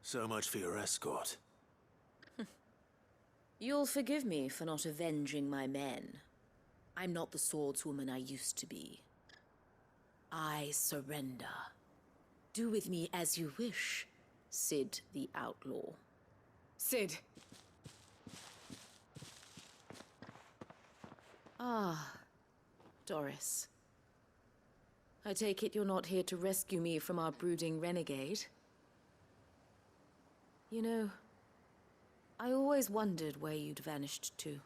So much for your escort. You'll forgive me for not avenging my men. I'm not the swordswoman I used to be. I surrender. Do with me as you wish, Sid the Outlaw. Sid. Ah, Doris. I take it you're not here to rescue me from our brooding renegade? You know, I always wondered where you'd vanished to.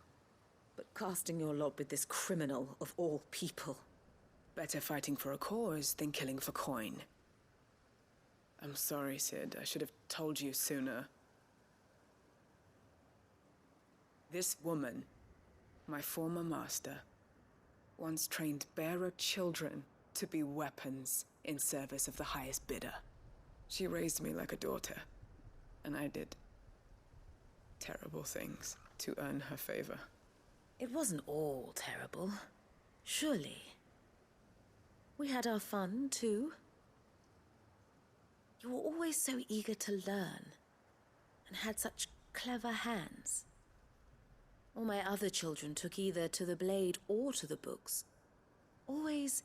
But casting your lot with this criminal of all people... Better fighting for a cause than killing for coin. I'm sorry, Sid. I should have told you sooner. This woman, my former master, once trained bearer children to be weapons in service of the highest bidder. She raised me like a daughter, and I did terrible things to earn her favor. It wasn't all terrible, surely. We had our fun, too. You were always so eager to learn, and had such clever hands. All my other children took either to the blade or to the books. Always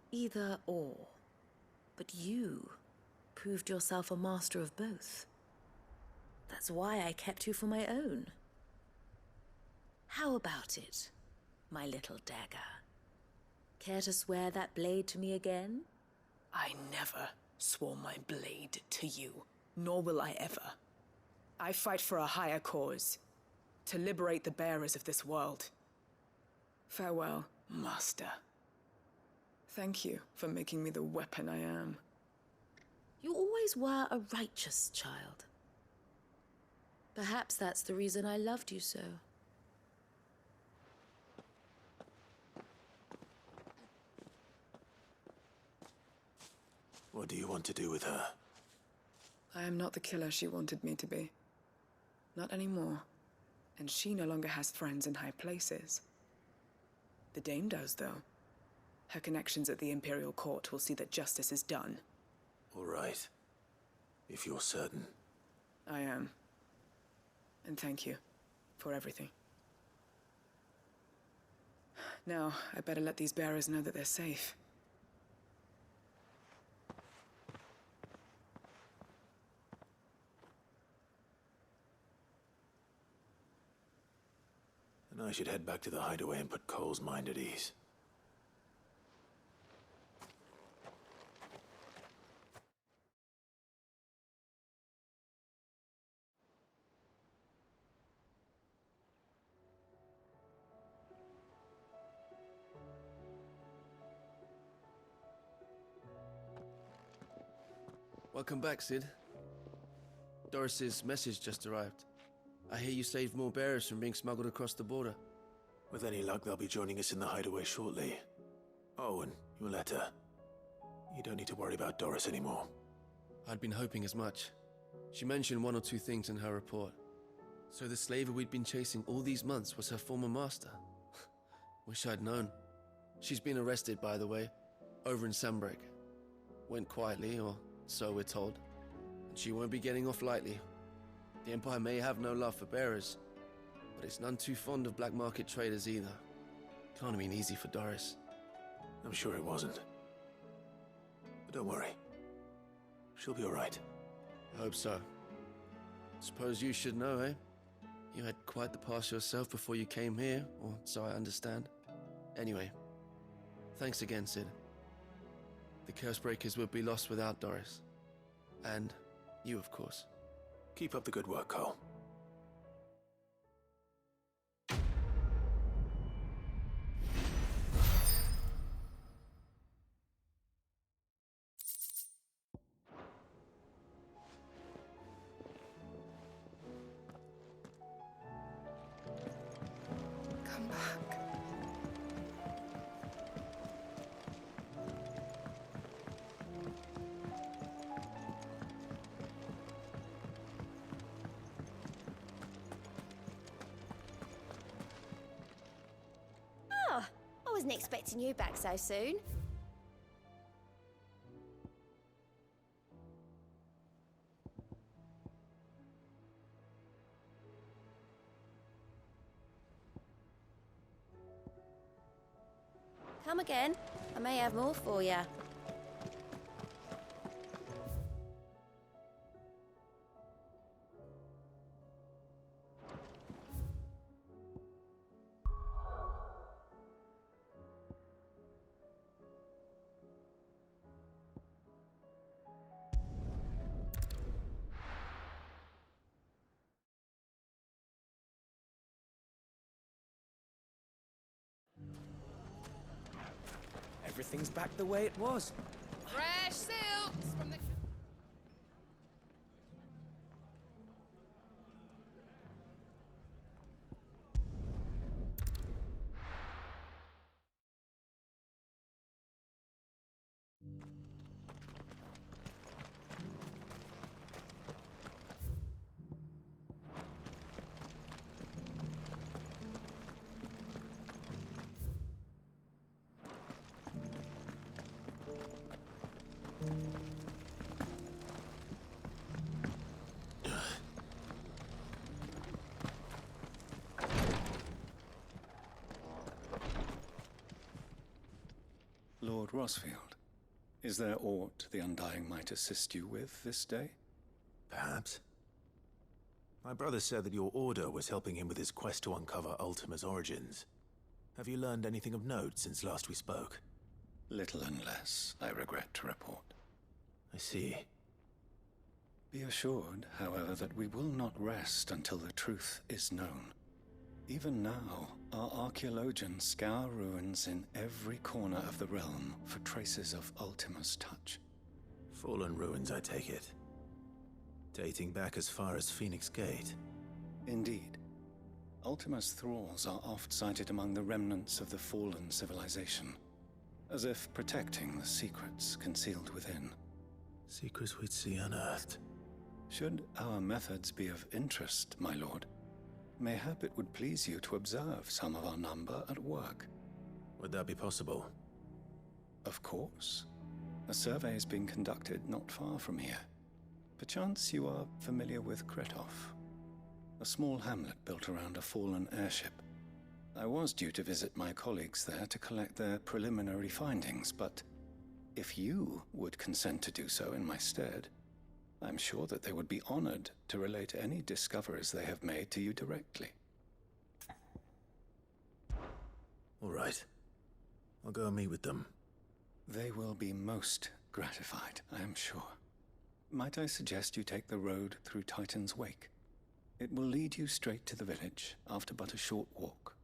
either or. But you proved yourself a master of both. That's why I kept you for my own. How about it, my little dagger? Care to swear that blade to me again? I never swore my blade to you, nor will I ever. I fight for a higher cause, to liberate the bearers of this world. Farewell, Master. Thank you for making me the weapon I am. You always were a righteous child. Perhaps that's the reason I loved you so. What do you want to do with her? I am not the killer she wanted me to be. Not anymore. And she no longer has friends in high places. The Dame does, though. Her connections at the Imperial Court will see that justice is done. All right. If you're certain. I am. And thank you for everything. Now, I better let these bearers know that they're safe. And I should head back to the hideaway and put Cole's mind at ease. Welcome back, Sid. Doris's message just arrived. I hear you saved more bearers from being smuggled across the border. With any luck, they'll be joining us in the hideaway shortly. Oh, and your letter. You don't need to worry about Doris anymore. I'd been hoping as much. She mentioned one or two things in her report. So the slaver we'd been chasing all these months was her former master. Wish I'd known. She's been arrested, by the way, over in Sandbreak. Went quietly, or so we're told. And she won't be getting off lightly. The Empire may have no love for bearers, but it's none too fond of black market traders either. Can't have been easy for Doris. I'm sure it wasn't. But don't worry. She'll be all right. I hope so. Suppose you should know, eh? You had quite the past yourself before you came here, or so I understand. Anyway, thanks again, Sid. The Cursebreakers would be lost without Doris. And you, of course. Keep up the good work, Cole. Come back. I wasn't expecting you back so soon. Come again. I may have more for you. Everything's back the way it was. Fresh silks from the... Lord Rosfield, is there aught the Undying might assist you with this day? Perhaps. My brother said that your order was helping him with his quest to uncover Ultima's origins. Have you learned anything of note since last we spoke? Little and less, I regret to report. I see. Be assured, however, that we will not rest until the truth is known. Even now, our archaeologians scour ruins in every corner of the realm for traces of Ultima's touch. Fallen ruins, I take it. Dating back as far as Phoenix Gate. Indeed. Ultima's thralls are oft sighted among the remnants of the fallen civilization, as if protecting the secrets concealed within. Secrets we'd see unearthed. Should our methods be of interest, my lord, mayhap it would please you to observe some of our number at work. Would that be possible? Of course. A survey is being conducted not far from here. Perchance you are familiar with Kretov, a small hamlet built around a fallen airship. I was due to visit my colleagues there to collect their preliminary findings, but if you would consent to do so in my stead, I'm sure that they would be honored to relate any discoveries they have made to you directly. All right. I'll go and meet with them. They will be most gratified, I am sure. Might I suggest you take the road through Titan's Wake? It will lead you straight to the village after but a short walk.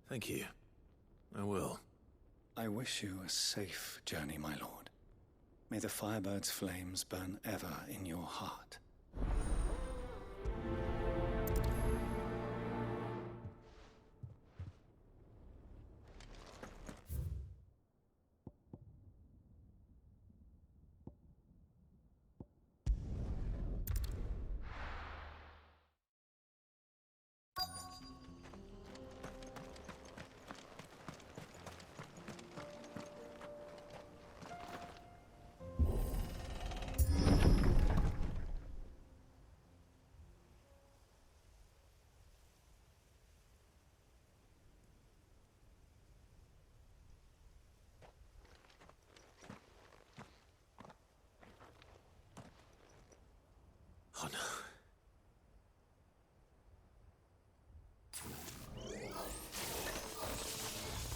Thank you. I will. I wish you a safe journey, my lord. May the Firebird's flames burn ever in your heart. Oh no.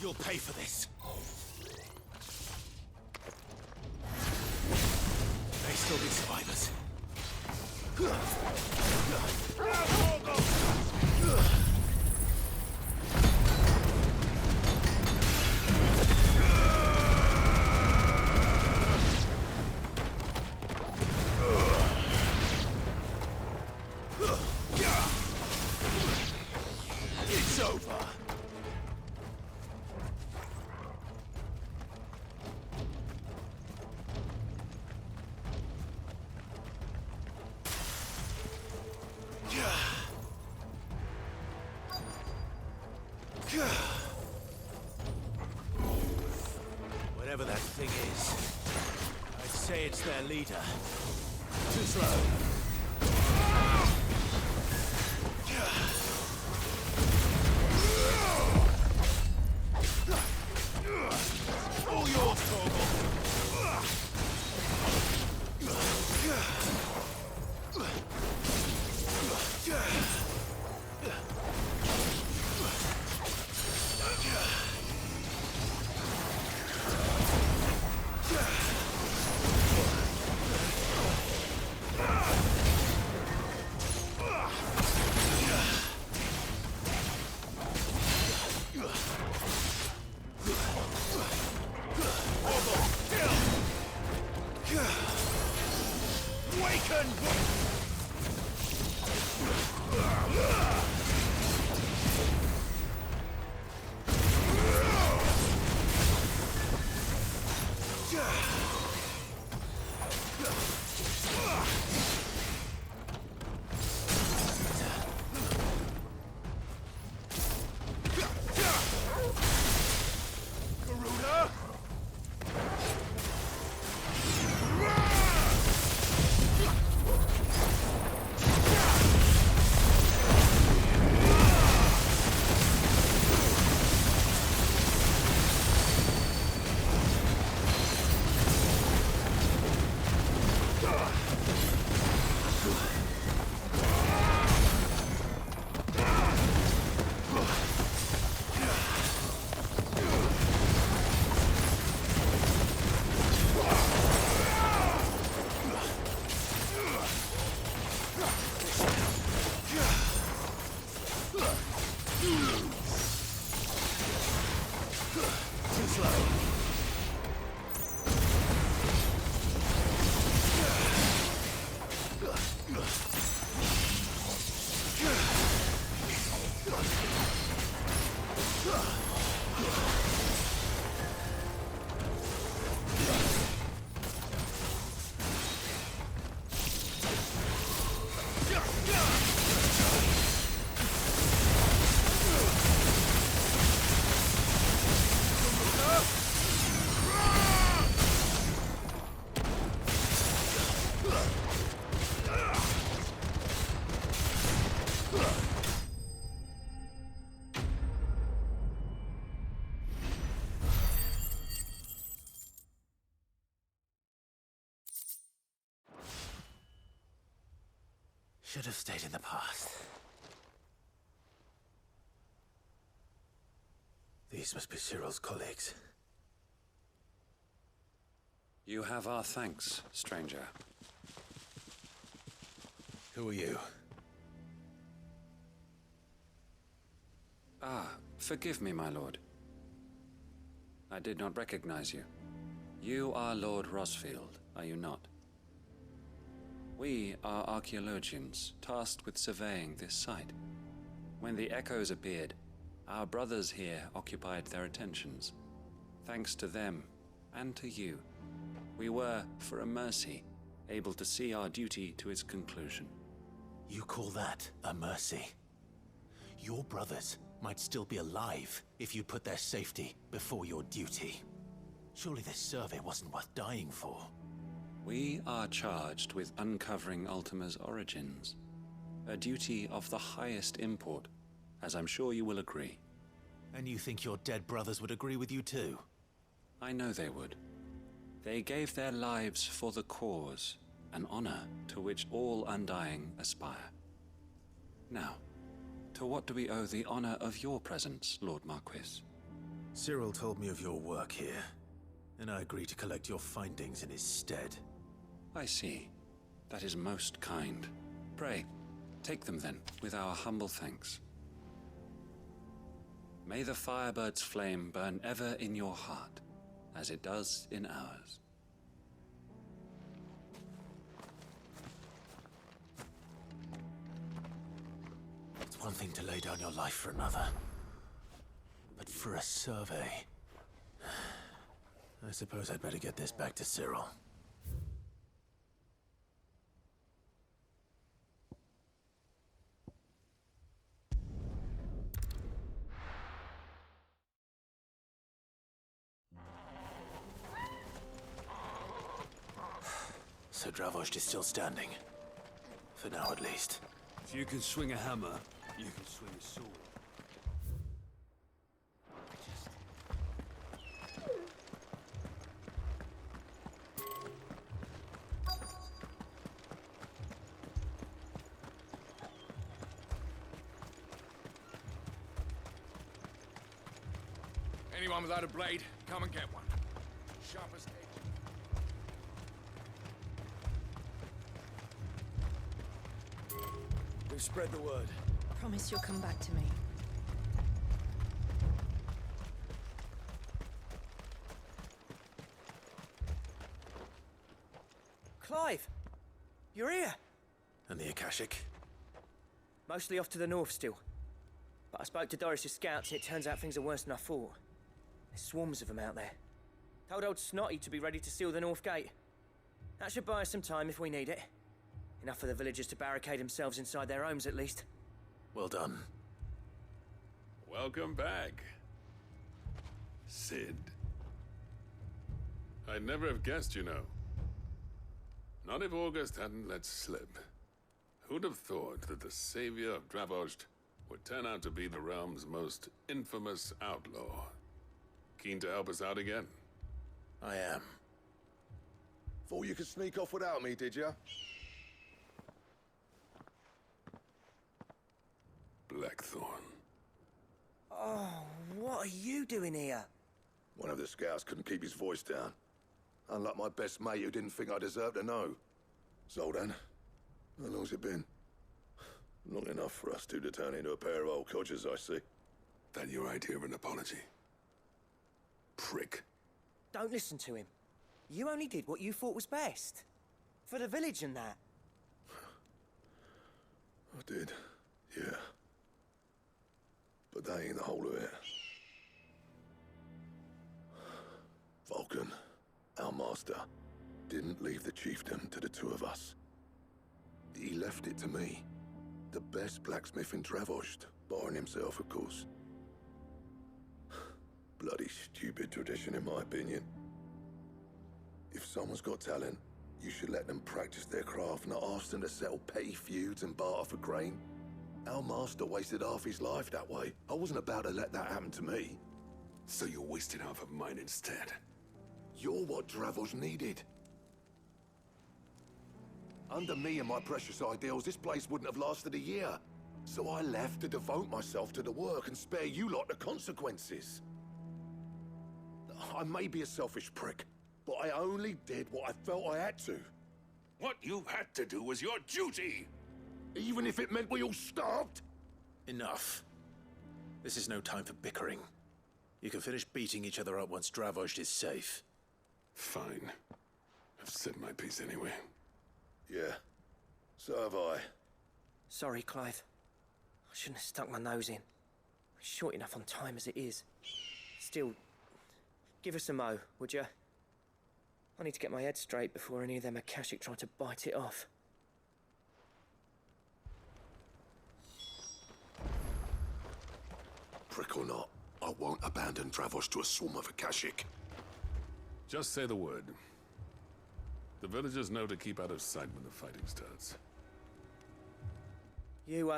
You'll pay for this. May still be survivors. It's over. Whatever that thing is, I'd say it's their leader. Too slow. Should have stayed in the past. These must be Cyril's colleagues. You have our thanks, stranger. Who are you? Ah, forgive me, my lord. I did not recognize you. You are Lord Rosfield, are you not? We are archaeologians, tasked with surveying this site. When the echoes appeared, our brothers here occupied their attentions. Thanks to them, and to you, we were, for a mercy, able to see our duty to its conclusion. You call that a mercy? Your brothers might still be alive if you put their safety before your duty. Surely this survey wasn't worth dying for. We are charged with uncovering Ultima's origins, a duty of the highest import, as I'm sure you will agree. And you think your dead brothers would agree with you too? I know they would. They gave their lives for the cause, an honor to which all undying aspire. Now, to what do we owe the honor of your presence, Lord Marquis? Cyril told me of your work here, and I agreed to collect your findings in his stead. I see. That is most kind. Pray, take them then, with our humble thanks. May the Firebird's flame burn ever in your heart, as it does in ours. It's one thing to lay down your life for another, but for a survey... I suppose I'd better get this back to Cyril. So Dravost is still standing. For now, at least. If you can swing a hammer, you can swing a sword. Anyone without a blade, come and get one. Sharp as We've spread the word. Promise you'll come back to me. Clive! You're here? And the Akashic? Mostly off to the north still. But I spoke to Doris's scouts and it turns out things are worse than I thought. There's swarms of them out there. Told old Snotty to be ready to seal the north gate. That should buy us some time if we need it. Enough for the villagers to barricade themselves inside their homes, at least. Well done. Welcome back, Sid. I'd never have guessed, you know. Not if August hadn't let slip. Who'd have thought that the savior of Dravost would turn out to be the realm's most infamous outlaw? Keen to help us out again? I am. Thought you could sneak off without me, did you? Blackthorn. Oh, what are you doing here? One of the scouts couldn't keep his voice down. Unlike my best mate who didn't think I deserved to know. Zoldan, how long's it been? Long enough for us two to turn into a pair of old codgers, I see. That your idea of an apology? Prick. Don't listen to him. You only did what you thought was best. For the village and that. I did, yeah. But that ain't the whole of it. Vulcan, our master, didn't leave the chiefdom to the two of us. He left it to me. The best blacksmith in Dravost, barring himself, of course. Bloody stupid tradition, in my opinion. If someone's got talent, you should let them practice their craft, not ask them to settle petty feuds and barter for grain. Our master wasted half his life that way. I wasn't about to let that happen to me. So you wasted half of mine instead. You're what Dravost needed. Under me and my precious ideals, this place wouldn't have lasted a year. So I left to devote myself to the work and spare you lot the consequences. I may be a selfish prick, but I only did what I felt I had to. What you had to do was your duty! Even if it meant we all starved? Enough. This is no time for bickering. You can finish beating each other up once Dravost is safe. Fine. I've said my piece anyway. Yeah, so have I. Sorry, Clive. I shouldn't have stuck my nose in. We're short enough on time as it is. Still, give us a mo, would you? I need to get my head straight before any of them Akashic try to bite it off. Prick or not, I won't abandon Dravost to a swarm of Akashic. Just say the word. The villagers know to keep out of sight when the fighting starts. You,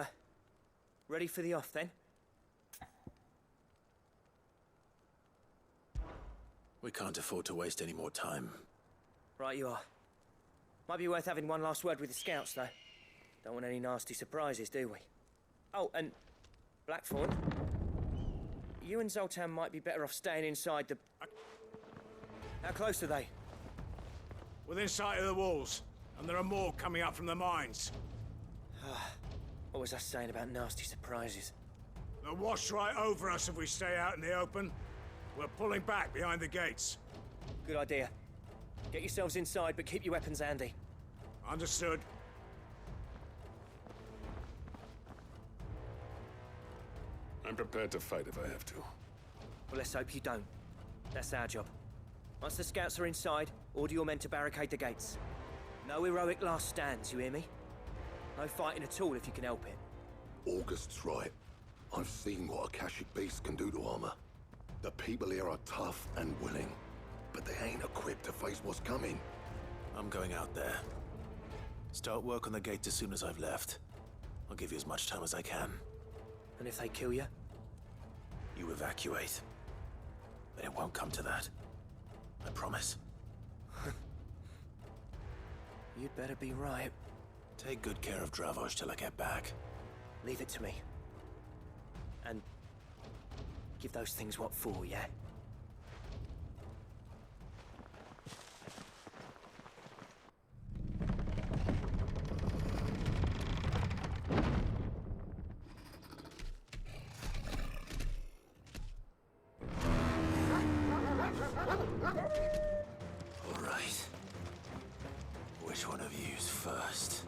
ready for the off, then? We can't afford to waste any more time. Right you are. Might be worth having one last word with the scouts, though. Don't want any nasty surprises, do we? Oh, and Blackthorn, you and Zoltan might be better off staying inside the... How close are they? Within sight of the walls, and there are more coming up from the mines. What was I saying about nasty surprises? They'll wash right over us if we stay out in the open. We're pulling back behind the gates. Good idea. Get yourselves inside, but keep your weapons handy. Understood. I'm prepared to fight if I have to. Well, let's hope you don't. That's our job. Once the scouts are inside, order your men to barricade the gates. No heroic last stands, you hear me? No fighting at all if you can help it. August's right. I've seen what Akashic beasts can do to armor. The people here are tough and willing, but they ain't equipped to face what's coming. I'm going out there. Start work on the gate as soon as I've left. I'll give you as much time as I can. And if they kill you? You evacuate. But it won't come to that. I promise. You'd better be right. Take good care of Dravost till I get back. Leave it to me. And give those things what for, yeah? All right. Which one of you's first? first.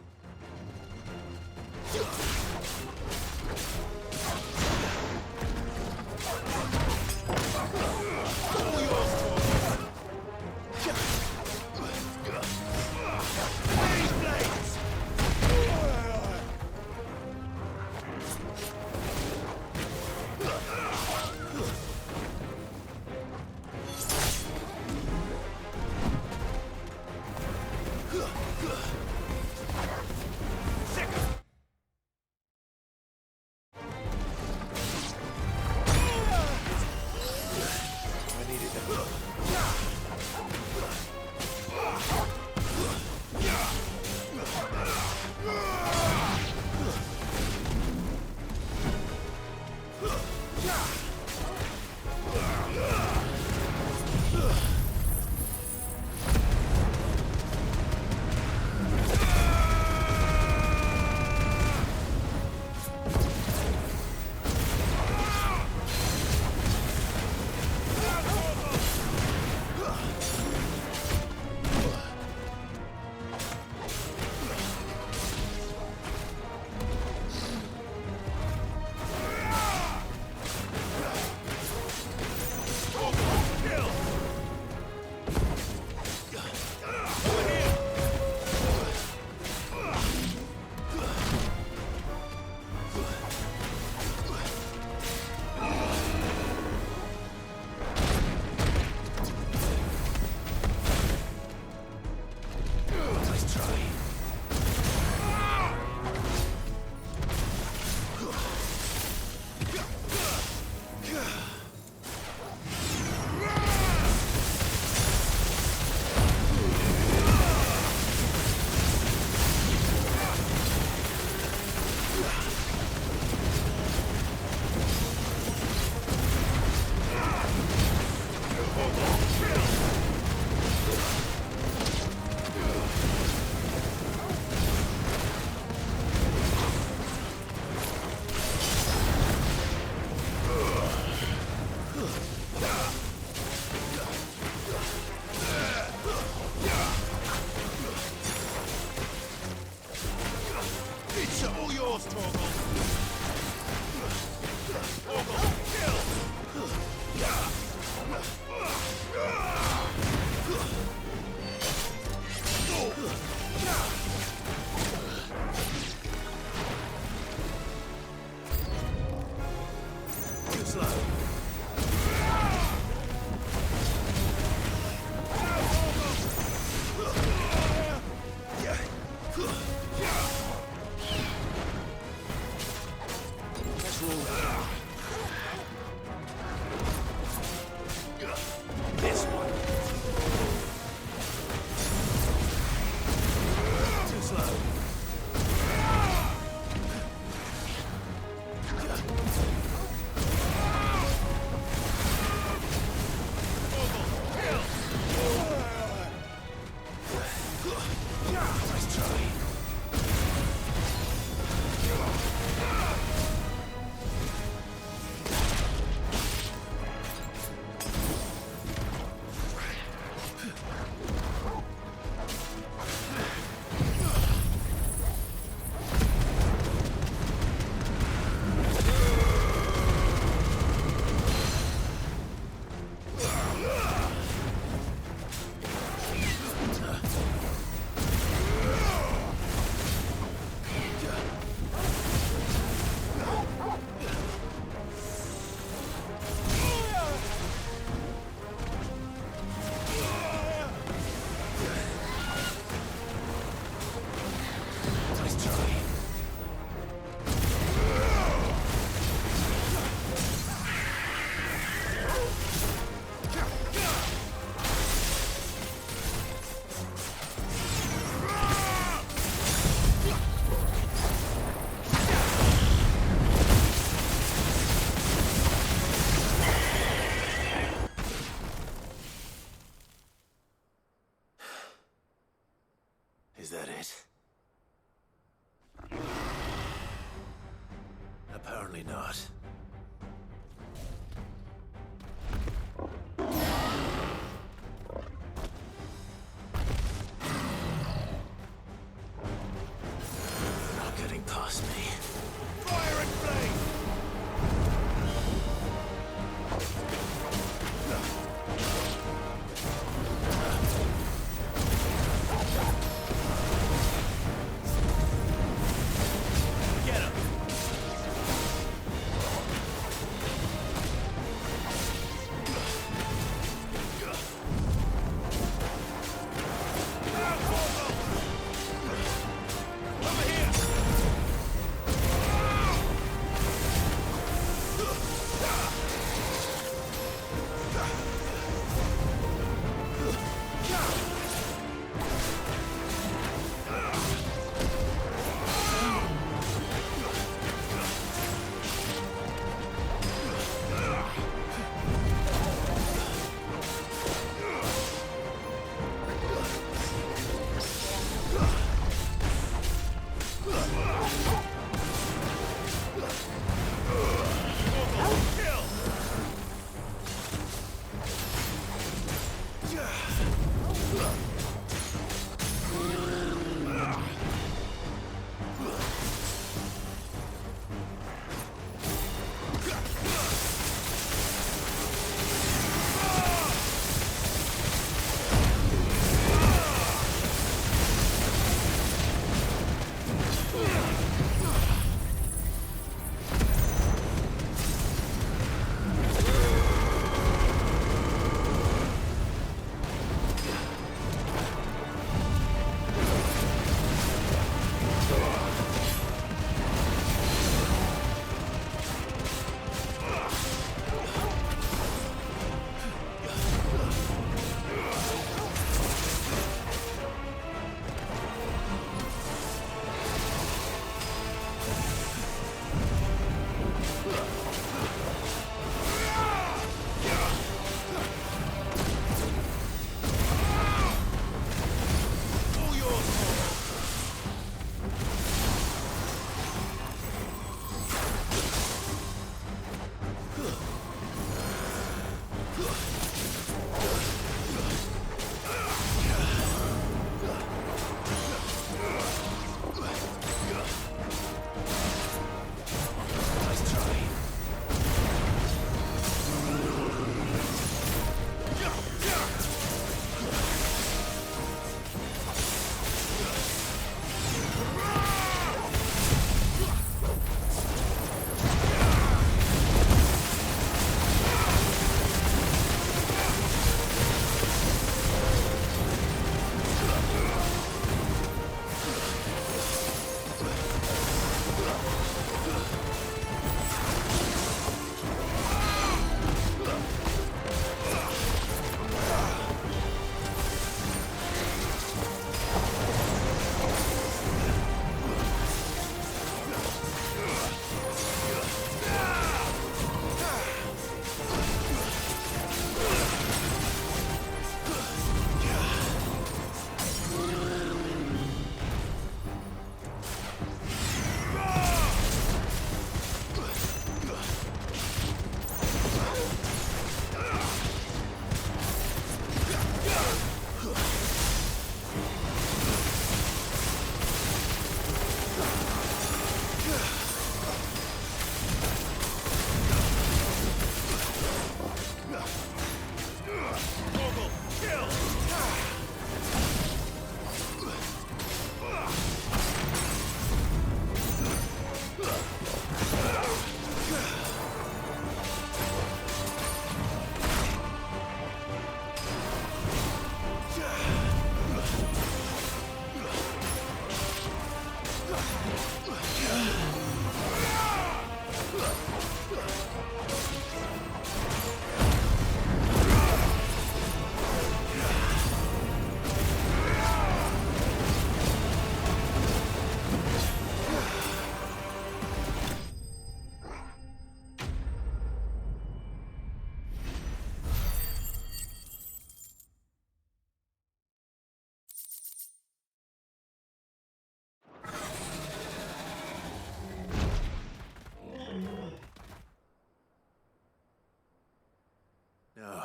Is that it? Apparently not.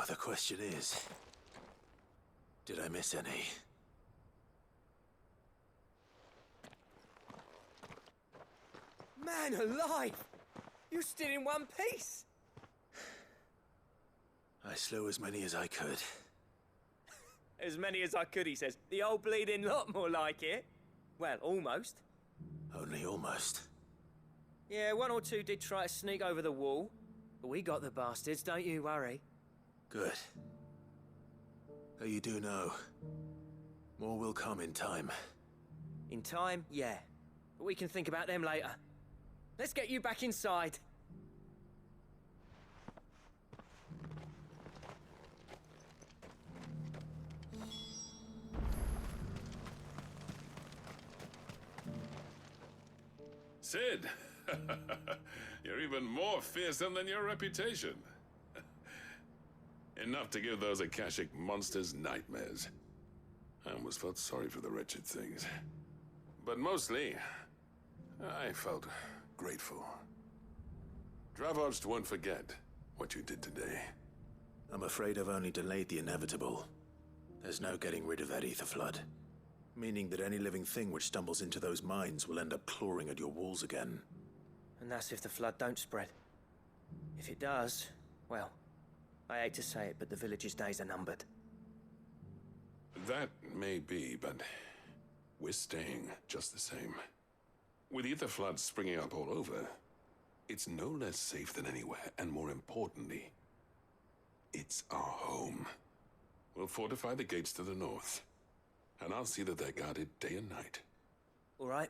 The question is, did I miss any? Man alive! You're still in one piece! I slew as many as I could. As many as I could, he says. The old bleeding lot, more like it. Well, almost. Only almost. Yeah, one or two did try to sneak over the wall. But we got the bastards, don't you worry. Good. Though you do know, more will come in time. In time, yeah. But we can think about them later. Let's get you back inside. Sid! You're even more fearsome than your reputation. Enough to give those Akashic monsters nightmares. I almost felt sorry for the wretched things. But mostly, I felt grateful. Dravovst won't forget what you did today. I'm afraid I've only delayed the inevitable. There's no getting rid of that ether flood. Meaning that any living thing which stumbles into those mines will end up clawing at your walls again. And that's if the flood don't spread. If it does, well, I hate to say it, but the village's days are numbered. That may be, but we're staying just the same. With ether floods springing up all over, it's no less safe than anywhere, and more importantly, it's our home. We'll fortify the gates to the north, and I'll see that they're guarded day and night. All right.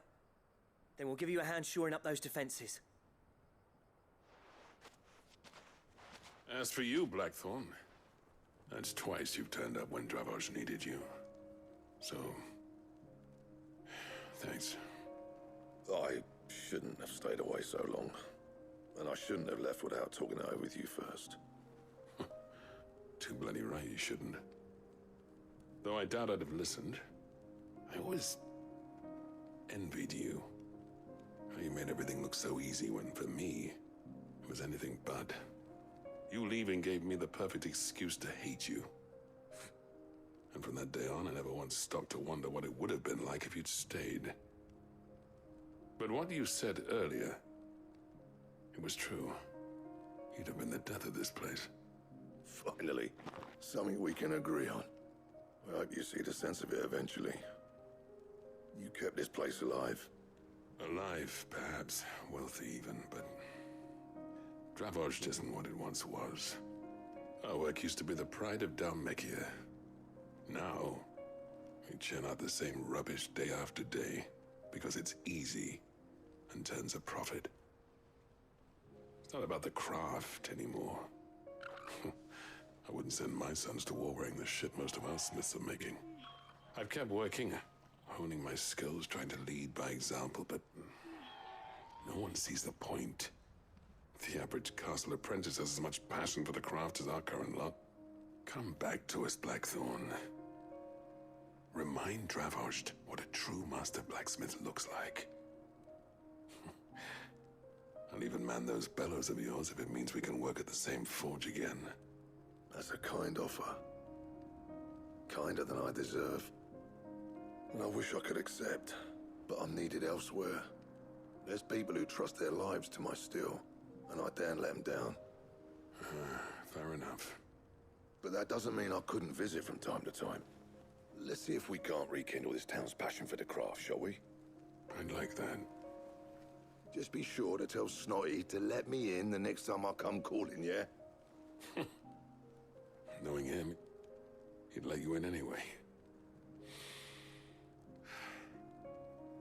Then we'll give you a hand shoring up those defenses. As for you, Blackthorn, that's twice you've turned up when Dravos needed you. So, thanks. I shouldn't have stayed away so long. And I shouldn't have left without talking it over with you first. Too bloody right you shouldn't. Though I doubt I'd have listened. I always envied you. How you made everything look so easy when, for me, it was anything but. You leaving gave me the perfect excuse to hate you. And from that day on, I never once stopped to wonder what it would have been like if you'd stayed. But what you said earlier, it was true. You'd have been the death of this place. Finally, something we can agree on. I hope you see the sense of it eventually. You kept this place alive. Alive, perhaps. Wealthy even, but Dravozh isn't what it once was. Our work used to be the pride of Dalmekia. Now, we churn out the same rubbish day after day because it's easy and turns a profit. It's not about the craft anymore. I wouldn't send my sons to war wearing the shit most of our smiths are making. I've kept working, honing my skills, trying to lead by example, but no one sees the point. The average castle apprentice has as much passion for the craft as our current lot. Come back to us, Blackthorn. Remind Dravozh what a true master blacksmith looks like. I'll even man those bellows of yours if it means we can work at the same forge again. That's a kind offer. Kinder than I deserve. And I wish I could accept, but I'm needed elsewhere. There's people who trust their lives to my steel, and I daren't let them down. Fair enough. But that doesn't mean I couldn't visit from time to time. Let's see if we can't rekindle this town's passion for the craft, shall we? I'd like that. Just be sure to tell Snotty to let me in the next time I come calling, yeah? Knowing him, he'd let you in anyway.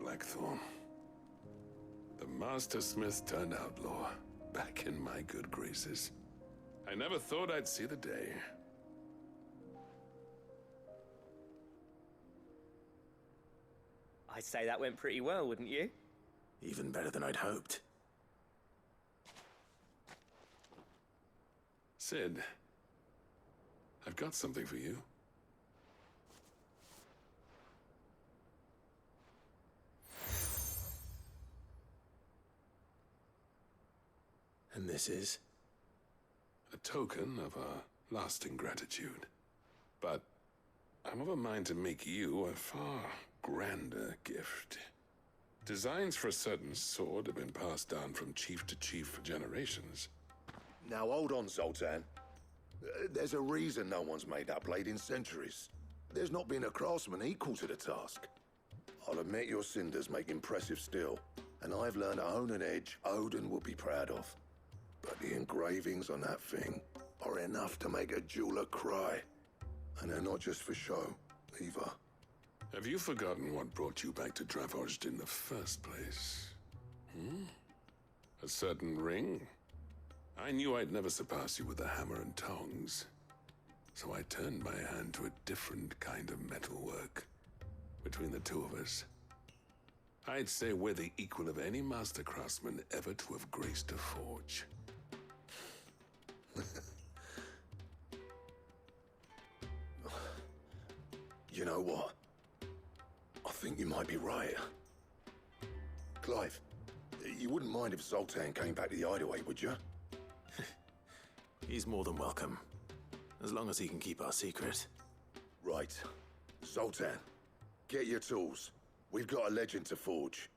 Blackthorn. The Master Smith turned outlaw, back in my good graces. I never thought I'd see the day. I'd say that went pretty well, wouldn't you? Even better than I'd hoped. Sid, I've got something for you. And this is? A token of our lasting gratitude. But I'm of a mind to make you a far grander gift. Designs for a certain sword have been passed down from chief to chief for generations. Now hold on, Zoltan. There's a reason no one's made that blade in centuries. There's not been a craftsman equal to the task. I'll admit your cinders make impressive steel, and I've learned to own an edge Odin will be proud of. But the engravings on that thing are enough to make a jeweler cry. And they're not just for show, either. Have you forgotten what brought you back to Dravozd in the first place? A certain ring? I knew I'd never surpass you with the hammer and tongs. So I turned my hand to a different kind of metalwork. Between the two of us, I'd say we're the equal of any master craftsman ever to have graced a forge. You know what? I think you might be right. Clive, you wouldn't mind if Zoltan came back to the Hideaway, would you? He's more than welcome. As long as he can keep our secret. Right. Zoltan, get your tools. We've got a legend to forge.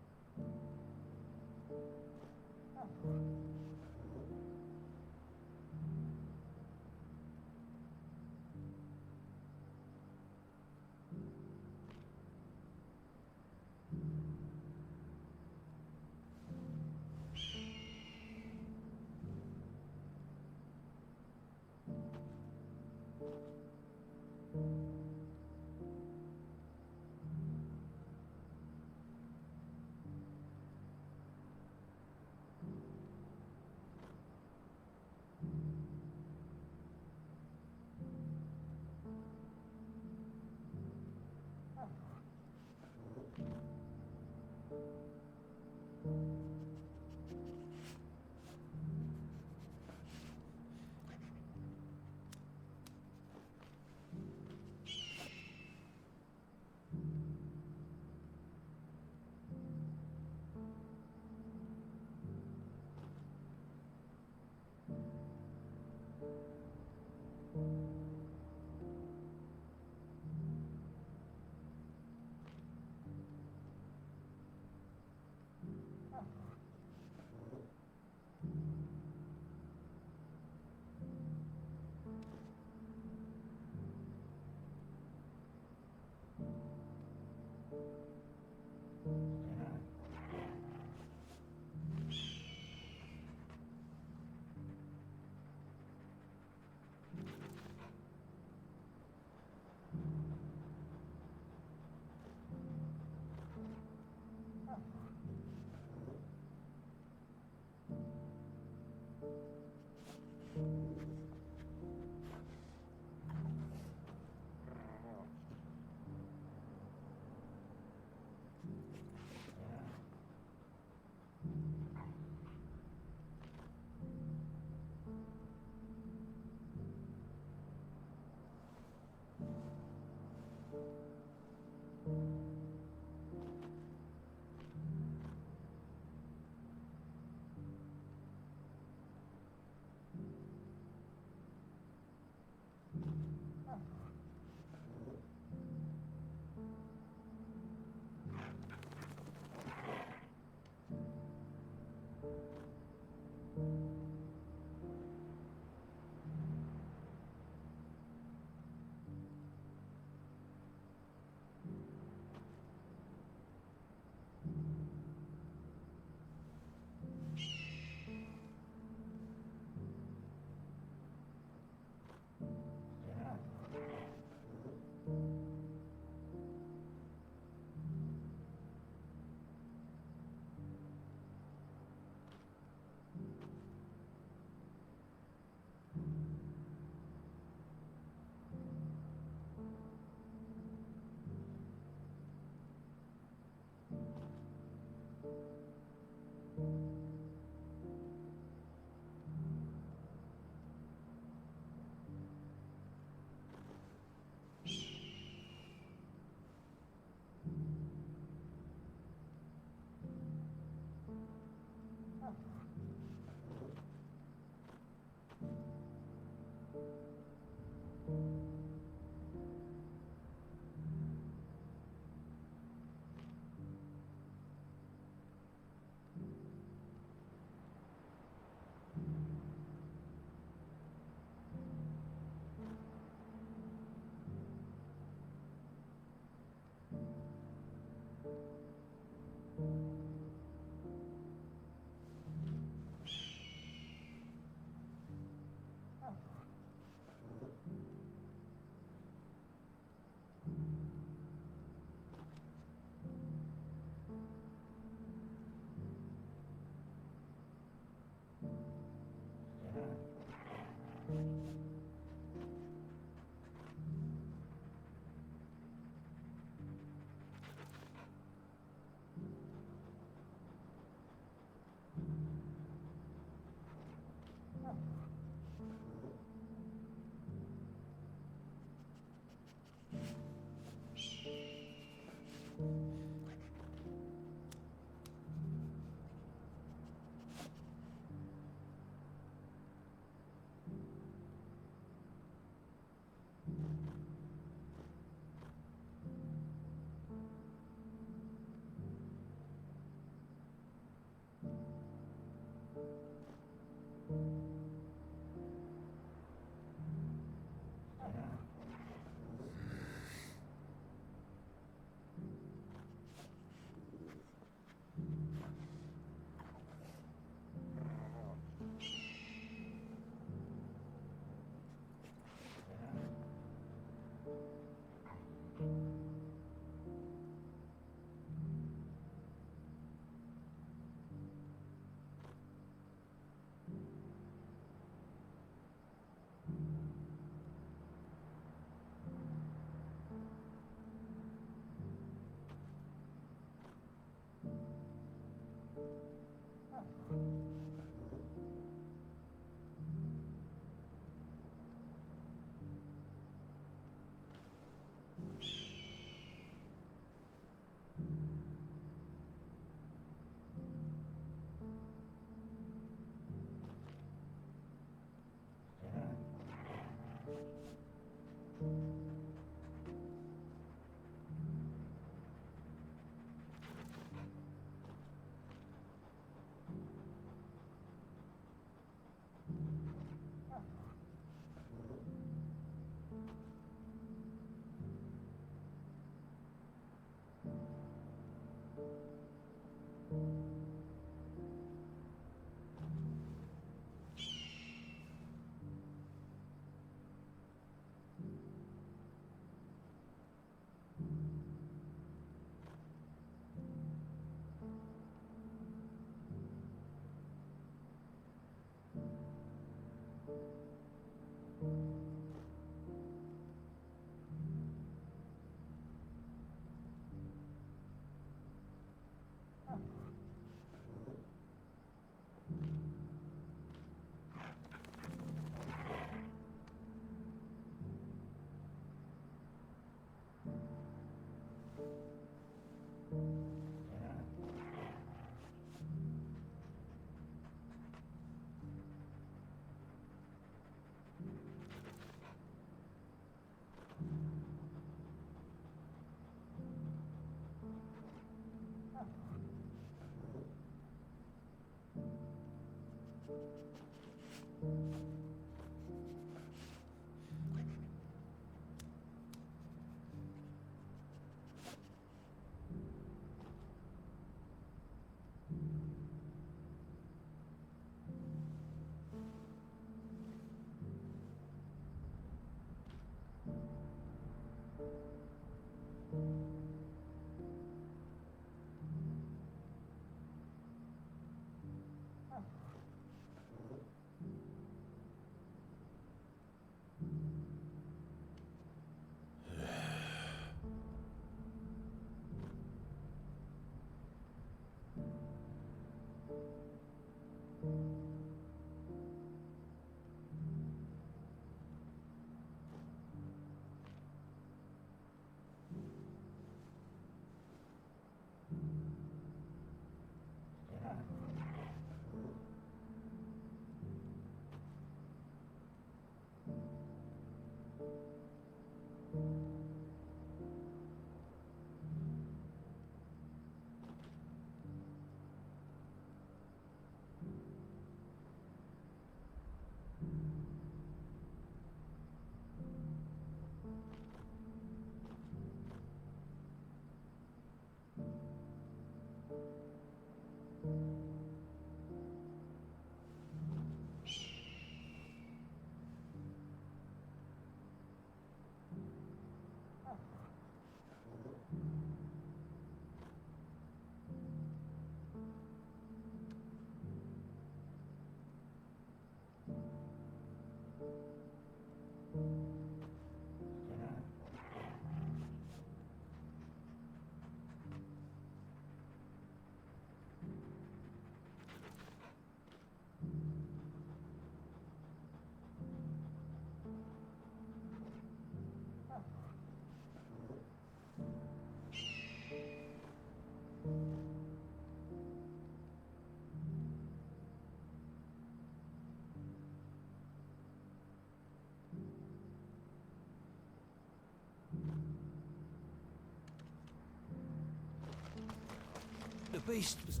beast was...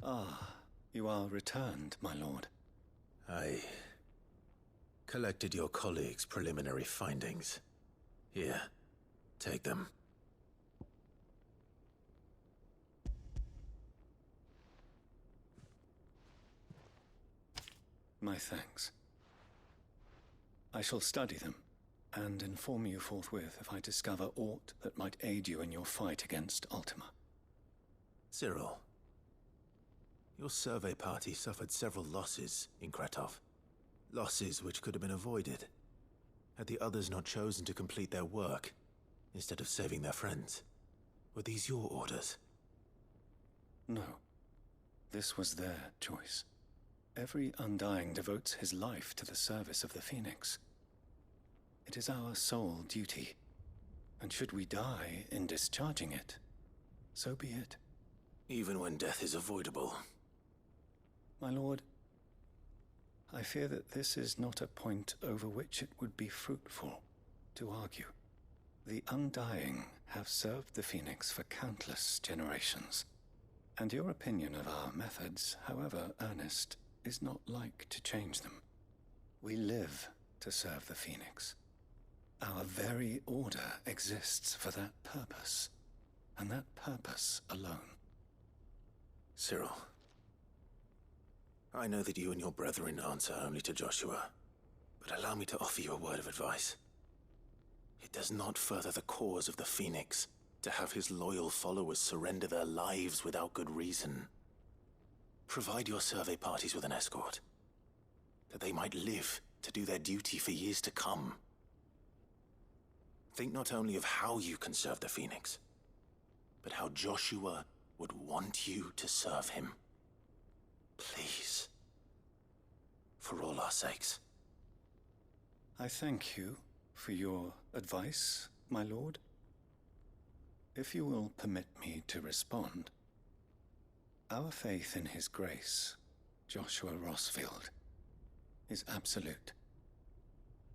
Ah, you are returned, my lord. I collected your colleagues' preliminary findings. Here, take them. My thanks. I shall study them and inform you forthwith if I discover aught that might aid you in your fight against Ultima. Cyril, your survey party suffered several losses in Kretov. Losses which could have been avoided, had the others not chosen to complete their work, instead of saving their friends. Were these your orders? No. This was their choice. Every Undying devotes his life to the service of the Phoenix. It is our sole duty, and should we die in discharging it, so be it. Even when death is avoidable. My lord, I fear that this is not a point over which it would be fruitful to argue. The Undying have served the Phoenix for countless generations, and your opinion of our methods, however earnest, is not like to change them. We live to serve the Phoenix. Our very order exists for that purpose, and that purpose alone. Cyril, I know that you and your brethren answer only to Joshua, but allow me to offer you a word of advice. It does not further the cause of the Phoenix to have his loyal followers surrender their lives without good reason. Provide your survey parties with an escort, that they might live to do their duty for years to come. Think not only of how you can serve the Phoenix, but how Joshua would want you to serve him. Please. For all our sakes. I thank you for your advice, my lord. If you will permit me to respond, our faith in his grace, Joshua Rossfield, is absolute.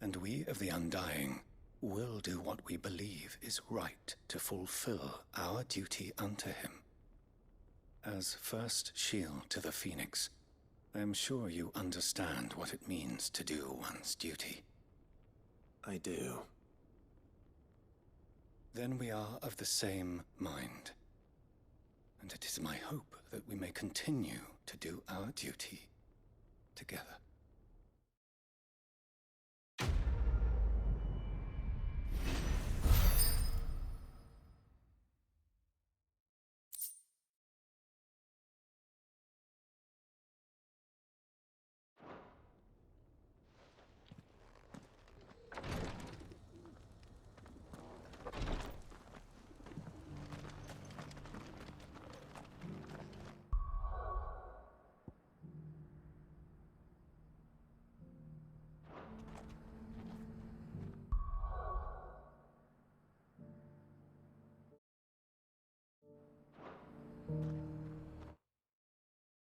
And we of the Undying will do what we believe is right to fulfill our duty unto him. As first shield to the Phoenix, I am sure you understand what it means to do one's duty. I do. Then we are of the same mind. And it is my hope that we may continue to do our duty together.